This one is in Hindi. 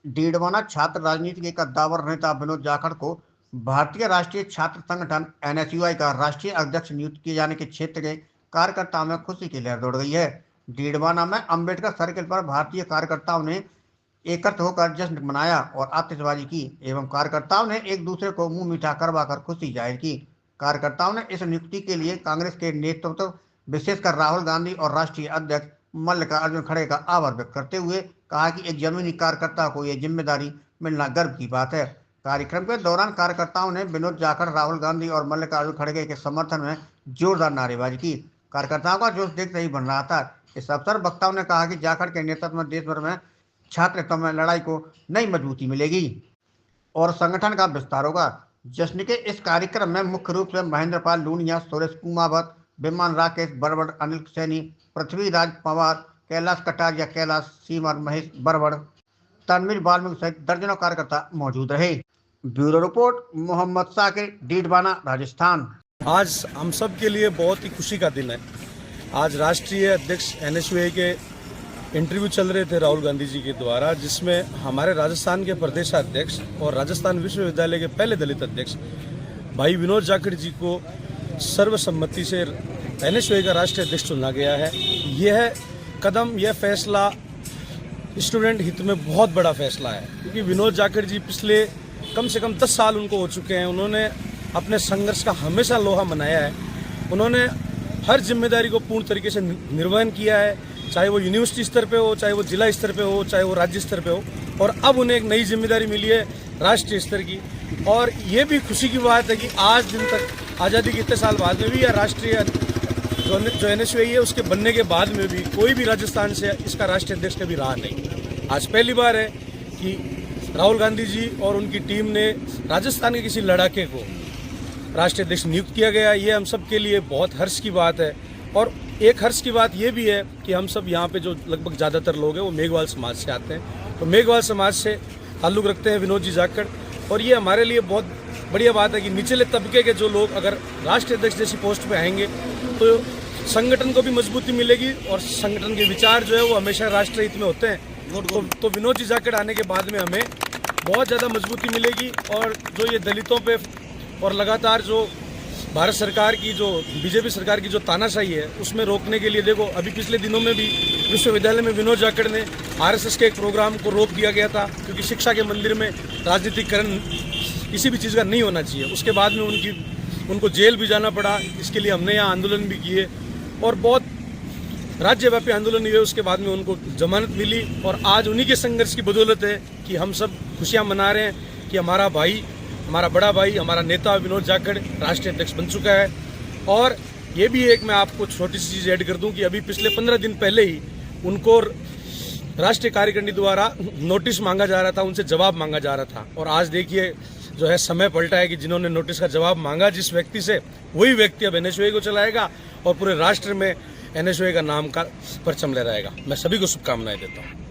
डीडवाना छात्र राजनीति के कद्दावर नेता विनोद जाखड़ को भारतीय राष्ट्रीय छात्र संगठन एनएसयूआई का राष्ट्रीय अध्यक्ष नियुक्त किए जाने के क्षेत्र के कार्यकर्ताओं में खुशी की लहर दौड़ गई है। डीडवाना में अंबेडकर सर्किल पर भारतीय कार्यकर्ताओं ने एकत्र होकर जश्न मनाया और आतिशबाजी की एवं कार्यकर्ताओं ने एक दूसरे को मुंह मीठा करवाकर खुशी जाहिर की। कार्यकर्ताओं ने इस नियुक्ति के लिए कांग्रेस के नेतृत्व विशेषकर राहुल गांधी और राष्ट्रीय अध्यक्ष मल्लिकार्जुन खड़गे का आभार व्यक्त करते हुए कहा कि एक जमीनी कार्यकर्ता को यह जिम्मेदारी मिलना गर्व की बात है। कार्यक्रम के दौरान कार्यकर्ताओं ने विनोद जाखड़, राहुल गांधी और मल्लिकार्जुन खड़गे के समर्थन में जोरदार नारेबाजी की। कार्यकर्ताओं का जोश देखते ही बन रहा था। इस अवसर वक्ताओं ने कहा कि जाखड़ के नेतृत्व में देश भर में छात्र में लड़ाई को नई मजबूती मिलेगी और संगठन का विस्तार होगा। जश्न के इस कार्यक्रम में मुख्य रूप से महेंद्र पाल लूनिया, सुरेश कुमावत, विमान राकेश बरवड़, अनिल सैनी, पृथ्वीराज पवार, कैलाश कटारिया, कैलाश सीमर, महेश बरवड़, तनवीर वाल्मीकि सहित दर्जनों कार्यकर्ता मौजूद रहे। Bureau report, Mohammad Sakir, Didwana, Rajasthan. आज हम सब के लिए बहुत ही खुशी का दिन है। आज राष्ट्रीय अध्यक्ष एनएसयूआई के इंटरव्यू चल रहे थे राहुल गांधी जी के द्वारा, जिसमें हमारे राजस्थान के प्रदेशाध्यक्ष और राजस्थान विश्वविद्यालय के पहले दलित अध्यक्ष भाई विनोद जाखड़ जी को सर्वसम्मति से एनएसयूआई का राष्ट्रीय अध्यक्ष चुना गया है। यह कदम, यह फैसला स्टूडेंट हित में बहुत बड़ा फैसला है, क्योंकि विनोद जाखड़ जी पिछले कम से कम 10 साल उनको हो चुके हैं। उन्होंने अपने संघर्ष का हमेशा लोहा मनाया है। उन्होंने हर जिम्मेदारी को पूर्ण तरीके से निर्वहन किया है, चाहे वो यूनिवर्सिटी स्तर पे हो, चाहे वो जिला स्तर पे हो, चाहे वो राज्य स्तर पे हो, और अब उन्हें एक नई जिम्मेदारी मिली है राष्ट्रीय स्तर की। और ये भी खुशी की बात है कि आज दिन तक आज़ादी के इतने साल बाद में भी यह राष्ट्रीय जो एनएसयूआई है उसके बनने के बाद में भी कोई भी राजस्थान से इसका राष्ट्रीय अध्यक्ष कभी रहा नहीं। आज पहली बार है कि राहुल गांधी जी और उनकी टीम ने राजस्थान के किसी लड़ाके को राष्ट्रीय अध्यक्ष नियुक्त किया गया। ये हम सब के लिए बहुत हर्ष की बात है। और एक हर्ष की बात ये भी है कि हम सब यहाँ पे जो लगभग ज़्यादातर लोग हैं वो मेघवाल समाज से आते हैं, तो मेघवाल समाज से ताल्लुक़ रखते हैं विनोद जी जाखड़। और ये हमारे लिए बहुत बढ़िया बात है कि निचले तबके के जो लोग अगर राष्ट्रीय अध्यक्ष जैसी पोस्ट पे आएंगे तो संगठन को भी मजबूती मिलेगी और संगठन के विचार जो है वो हमेशा राष्ट्रीय हित में होते हैं। तो विनोद जी जाखड़ आने के बाद में हमें बहुत ज़्यादा मजबूती मिलेगी। और जो ये दलितों पे और लगातार जो भारत सरकार की, जो बीजेपी सरकार की जो तानाशाही है, उसमें रोकने के लिए देखो अभी पिछले दिनों में भी विश्वविद्यालय में विनोद जाखड़ ने आरएसएस के एक प्रोग्राम को रोक दिया गया था, क्योंकि शिक्षा के मंदिर में राजनीतिकरण किसी भी चीज़ का नहीं होना चाहिए। उसके बाद में उनको जेल भी जाना पड़ा। इसके लिए हमने यहाँ आंदोलन भी किए और बहुत राज्यव्यापी आंदोलन हुए। उसके बाद में उनको जमानत मिली और आज उन्हीं के संघर्ष की बदौलत है कि हम सब खुशियाँ मना रहे हैं कि हमारा भाई, हमारा बड़ा भाई, हमारा नेता विनोद जाखड़ राष्ट्रीय अध्यक्ष बन चुका है। और ये भी एक मैं आपको छोटी सी चीज़ ऐड कर दूं कि अभी पिछले 15 दिन पहले ही उनको राष्ट्रीय कार्यकारिणी द्वारा नोटिस मांगा जा रहा था, उनसे जवाब मांगा जा रहा था। और आज देखिए जो है समय पलटा है कि जिन्होंने नोटिस का जवाब मांगा जिस व्यक्ति से, वही व्यक्ति अब एनएसयूआई को चलाएगा और पूरे राष्ट्र में एनएसयूआई का नाम का परचम लहराएगा। मैं सभी को शुभकामनाएं देता हूँ।